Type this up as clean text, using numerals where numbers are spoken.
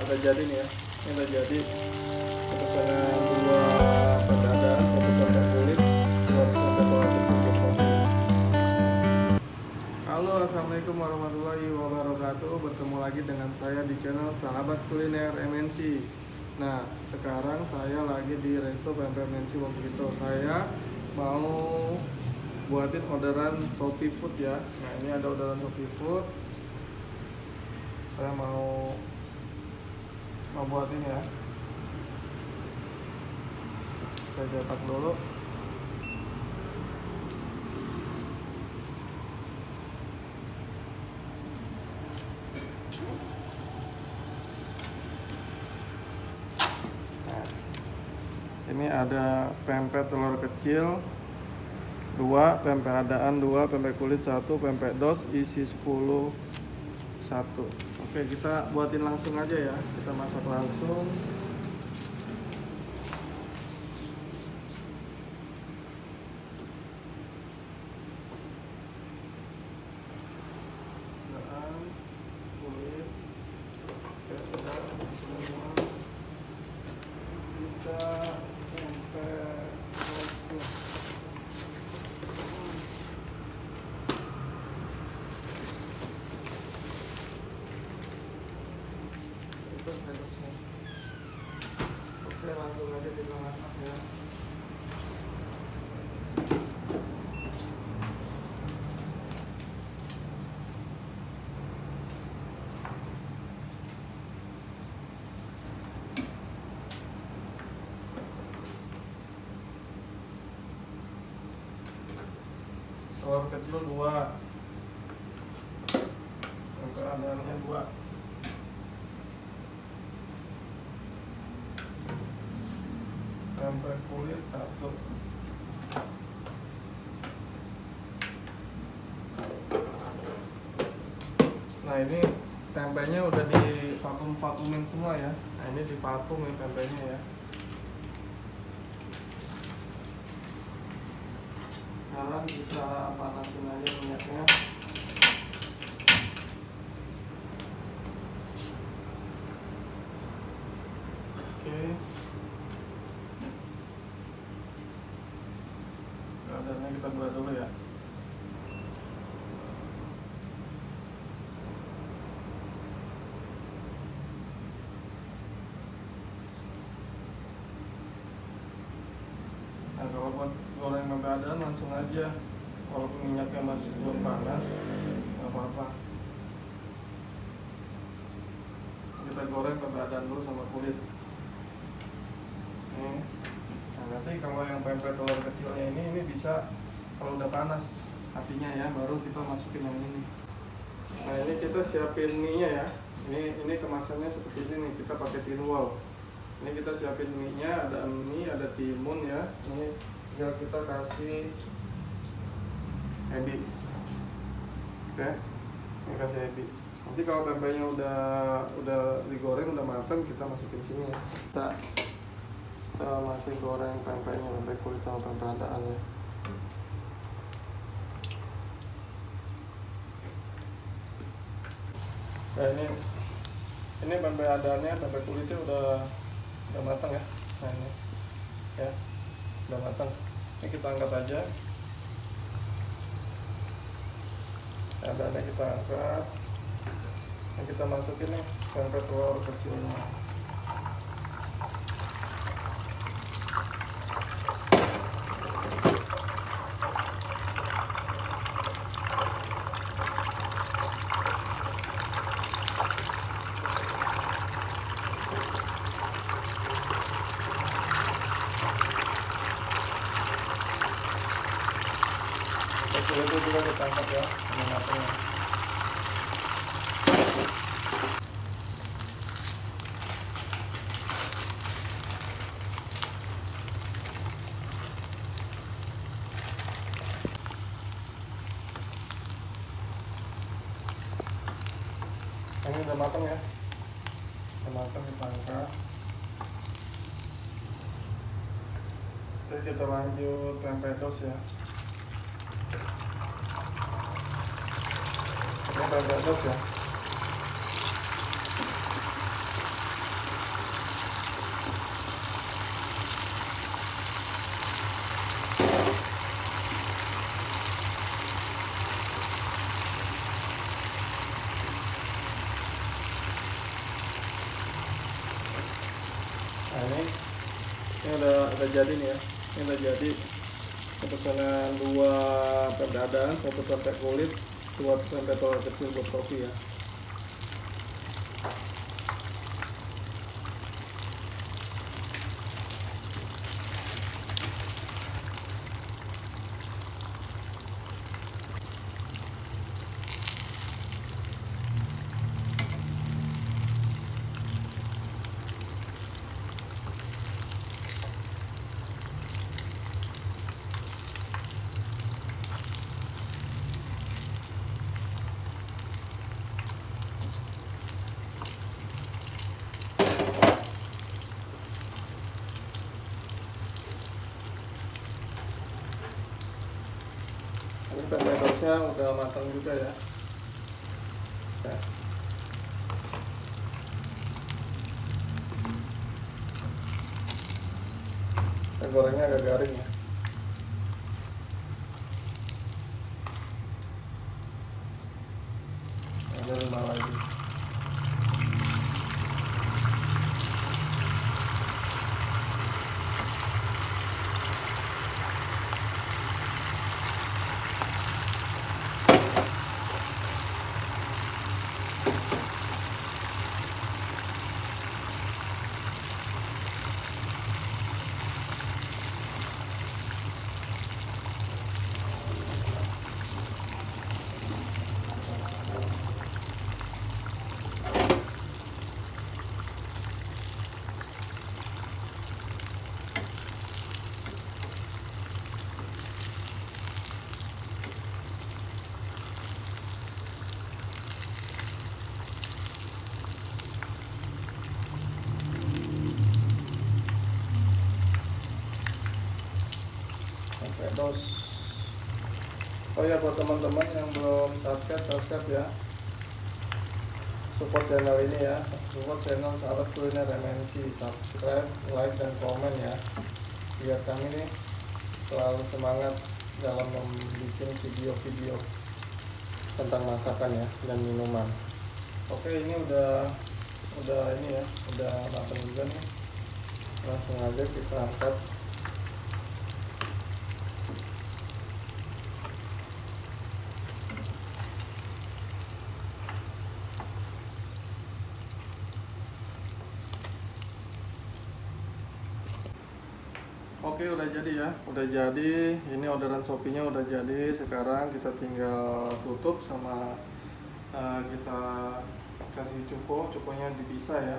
udah jadi nih ya. Ini udah jadi. Pesannya 2 pendada, 1 pempek kulit, 2 pempek telur kecil bersatu. Halo, assalamualaikum warahmatullahi wabarakatuh. Bertemu lagi dengan saya di channel Sahabat Kuliner MNC. Nah, sekarang saya lagi di Resto Pempek MNC Wongkito. Saya mau buatin orderan Shopee Food ya. Nah, ini ada orderan Shopee Food. Saya mau buatin ya. Saya cetak dulu. Nah, ini ada pempek telur kecil 2, pempek adaan 2, pempek kulit 1, pempek dos isi 10 1. Oke, kita buatin langsung aja ya. Kita masak langsung. Kulit. Oke, sudah semua. Kita pempek dos. Oke, langsung aja kita masak ya. Telur kecil 2, pempek adaannya 2. Pempek kulit 1. Nah, ini tempenya udah divakumin semua ya. Nah, ini divakum nih tempenya ya. Sekarang kita panasin aja minyaknya. Oke. Keadaannya kita buat dulu ya. Nah, kalau buat goreng mendadak langsung aja, walaupun minyaknya masih belum panas, nggak apa-apa. Kita goreng mendadak dulu sama kulit. Nih. Nah, nanti kalau yang pempek telur kecilnya ini bisa kalau udah panas apinya ya, baru kita masukin yang ini. Nah, ini kita siapin mie-nya ya. Ini kemasannya seperti ini nih, kita pakai tin wall. Ini kita siapin mie-nya, ada mie, ada timun ya. Ini tinggal kita kasih ebi. Oke. Ini kasih ebi. Nanti kalau pempeknya udah digoreng, udah matang, kita masukin sini ya. Kita masih goreng pempeknya, pempek kulit sama pempek adaan ya. Nah, ini pempek adaannya, pempek kulitnya udah matang ya. Nah, ini ya udah matang. Ini kita angkat aja. Adaannya kita angkat. Ini kita masukin nih pempek telur kecilnya. Itu juga kita angkat ya, ini matangnya. Ini udah matang ya, udah matang, kita angkat. Jadi kita lanjut pempek dos ya. Ini pempek dos ya. Nah ini udah jadi nih ya. Ini udah jadi. Pesanan 2 pempek dadaan, 1 pempek kulit, 2 pempek telur kecil buat kopi ya. Ini pempek tosnya udah matang juga ya. Nah. Kita gorengnya agak garing ya. Ada 5 lagi. Dos. Oh ya, buat teman-teman yang belum subscribe ya, support channel ini ya, support channel Sahabat Kuliner MNC, subscribe, like, dan komen ya, biar kami nih selalu semangat dalam membuat video-video tentang masakan ya dan minuman. Oke, ini udah ini ya, udah matang juga nih, langsung aja kita angkat. Oke, udah jadi ya, udah jadi. Ini orderan Shopee-nya udah jadi. Sekarang kita tinggal tutup sama kita kasih cukonya dipisah ya.